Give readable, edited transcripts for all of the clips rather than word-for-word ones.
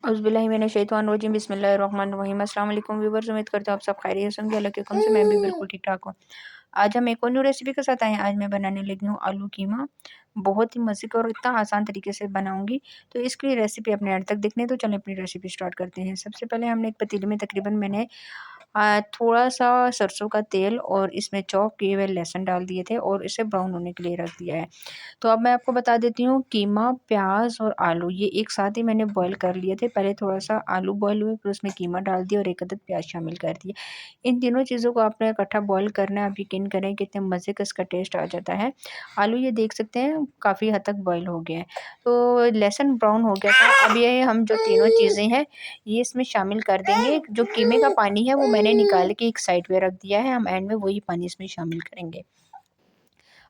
औज़ुबिल्लाहिमिनश्शैतानिर्रजीम बिस्मिल्लाहिर्रहमानिर्रहीम। अस्सलाम वालेकुम व्यूअर्स, उम्मीद करते हो आप सब खैरियत से होंगे। अल्लाह के करम से मैं भी बिल्कुल ठीक-ठाक हूँ। आज हम एक और न्यू रेसिपी के साथ आए हैं। आज मैं बनाने लगी हूँ आलू कीमा। बहुत ही मज़े का और इतना आसान तरीके से बनाऊँगी, तो इसकी रेसिपी अपने एंड तक देखने तो चलें अपनी रेसिपी स्टार्ट करते हैं। सबसे पहले हमने एक पतीले में तकरीबन मैंने थोड़ा-सा सरसों का तेल और इसमें चॉप किए हुए लहसुन डाल दिए थे और इसे ब्राउन होने के लिए रख दिया है। तो अब मैं आपको बता देती हूँ, कीमा, प्याज और आलू ये एक साथ ही मैंने बॉईल कर लिए थे। पहले थोड़ा-सा आलू बॉईल हुए, फिर उसमें कीमा डाल दिया और एक अदद प्याज शामिल कर दिए। इन तीनों चीज़ों को आपने इकट्ठा बॉईल करना है। आप यकीन करें कितने मज़े का इसका टेस्ट आ जाता है। आलू ये देख सकते हैं काफ़ी हद तक बॉईल हो गए हैं। तो लहसुन ब्राउन हो गया था। अब ये हम जो तीनों चीज़ें हैं ये इसमें शामिल कर देंगे। जो कीमे का पानी है वो मैंने निकाल के एक साइड पे रख दिया है। हम एंड में वही पानी इसमें शामिल करेंगे।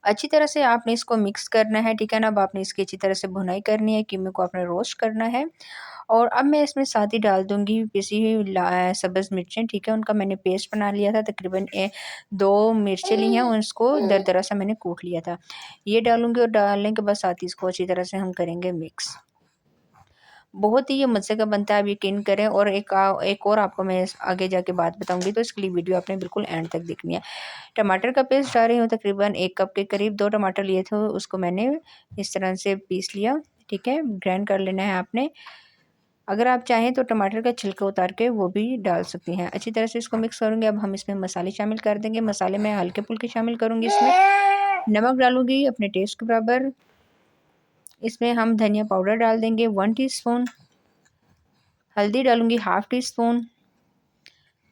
अच्छी तरह से आपने इसको मिक्स करना है, ठीक है ना। अब आपने इसकी अच्छी तरह से भुनाई करनी है, कीमे को आपने रोस्ट करना है। और अब मैं इसमें साथ ही डाल दूँगी पिसी हुई सब्ज़ मिर्चें, ठीक है। उनका मैंने पेस्ट बना लिया था। तकरीबन 2 मिर्चें ली हैं और इसको दरदरा सा मैंने कूट लिया था। ये डालूँगी और डालने के बाद साथ ही इसको अच्छी तरह से हम करेंगे मिक्स। बहुत ही ये मज़े का बनता है, आप यकीन करें। और एक और आपको मैं आगे जाके बात बताऊँगी, तो इसके लिए वीडियो आपने बिल्कुल एंड तक देखनी है। टमाटर का पेस्ट डाल रही हूँ, तकरीबन 1 कप के करीब। 2 टमाटर लिए थे, उसको मैंने इस तरह से पीस लिया, ठीक है। ग्राइंड कर लेना है आपने। अगर आप चाहें तो टमाटर का छिलका उतार के वो भी डाल सकती हैं। अच्छी तरह से इसको मिक्स करूँगी। अब हम इसमें मसाले शामिल कर देंगे। मसाले मैं हल्के-फुल्के शामिल करूँगी इसमें। नमक डालूँगी अपने टेस्ट के बराबर। इसमें हम धनिया पाउडर डाल देंगे 1 टीस्पून। हल्दी डालूँगी हाफ़ टी-स्पून।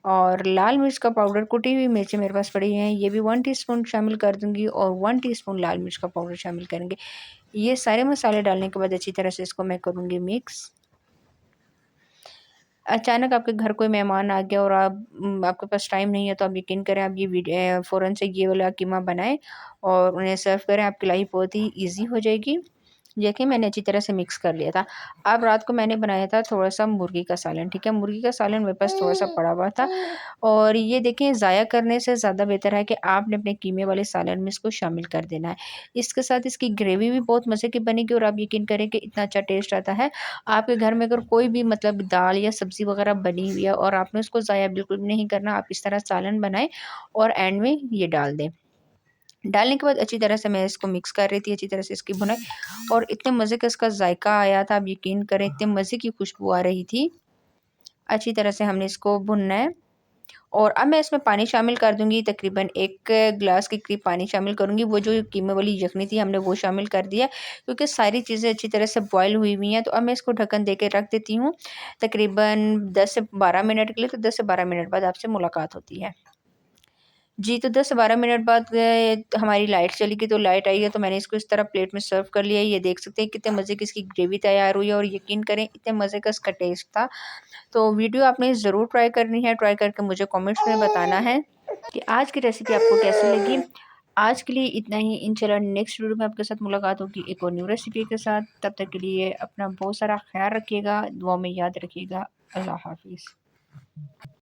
और लाल मिर्च का पाउडर, कुटी हुई मिर्चें मेरे पास पड़ी हैं, ये भी 1 टीस्पून शामिल कर दूँगी और 1 टीस्पून लाल मिर्च का पाउडर शामिल करेंगे। ये सारे मसाले डालने के बाद अच्छी तरह से इसको मैं करूँगी मिक्स। अचानक आपके घर कोई मेहमान आ गया और आपके पास टाइम नहीं है, तो आप यकीन करें आप ये फ़ौरन से ये वाला कीमा बनाएँ और उन्हें सर्व करें। आपकी लाइफ़ बहुत ही ईज़ी हो जाएगी। देखिए मैंने अच्छी तरह से मिक्स कर लिया था। अब रात को मैंने बनाया था थोड़ा-सा मुर्गी का सालन, ठीक है। मुर्गी का सालन मेरे पास थोड़ा-सा पड़ा हुआ था और ये देखें ज़ाया करने से ज़्यादा बेहतर है कि आपने अपने कीमे वाले सालन में इसको शामिल कर देना है। इसके साथ इसकी ग्रेवी भी बहुत मज़े की बनेगी और आप यकीन करें कि इतना अच्छा टेस्ट आता है। आपके घर में अगर कोई भी मतलब दाल या सब्ज़ी वग़ैरह बनी हुई है और आपने उसको ज़ाया बिल्कुल भी नहीं करना, आप इस तरह सालन बनाएँ और एंड में ये डाल दें। डालने के बाद अच्छी तरह से मैं इसको मिक्स कर रही थी, अच्छी तरह से इसकी भुनाई। और इतने मज़े का इसका जायका आया था, आप यकीन करें इतने मज़े की खुशबू आ रही थी। अच्छी तरह से हमने इसको भुनना है और अब मैं इसमें पानी शामिल कर दूँगी। तकरीबन 1 ग्लास के करीब पानी शामिल करूँगी। वो जो कीमे वाली यखनी थी हमने वो शामिल कर दिया, क्योंकि सारी चीज़ें अच्छी तरह से बॉयल हुई हुई हैं। तो अब मैं इसको ढक्कन दे के रख देती हूँ तकरीबन 10 से 12 मिनट के लिए। तो 10 से 12 मिनट बाद आपसे मुलाकात होती है। जी, तो 10 से 12 मिनट बाद हमारी लाइट चली गई, तो लाइट आई है तो मैंने इसको इस तरह प्लेट में सर्व कर लिया है। ये देख सकते हैं कितने मज़े की इसकी ग्रेवी तैयार हुई है और यकीन करें इतने मज़े का इसका टेस्ट था। तो वीडियो आपने ज़रूर ट्राई करनी है, ट्राई करके मुझे कमेंट्स में बताना है कि आज की रेसिपी आपको कैसी लगी। आज के लिए इतना ही, इंशाल्लाह नेक्स्ट वीडियो में आपके साथ मुलाकात होगी एक और न्यू रेसिपी के साथ। तब तक के लिए अपना बहुत सारा ख़्याल रखिएगा, दुआ में याद रखिएगा। अल्लाह हाफ़िज़।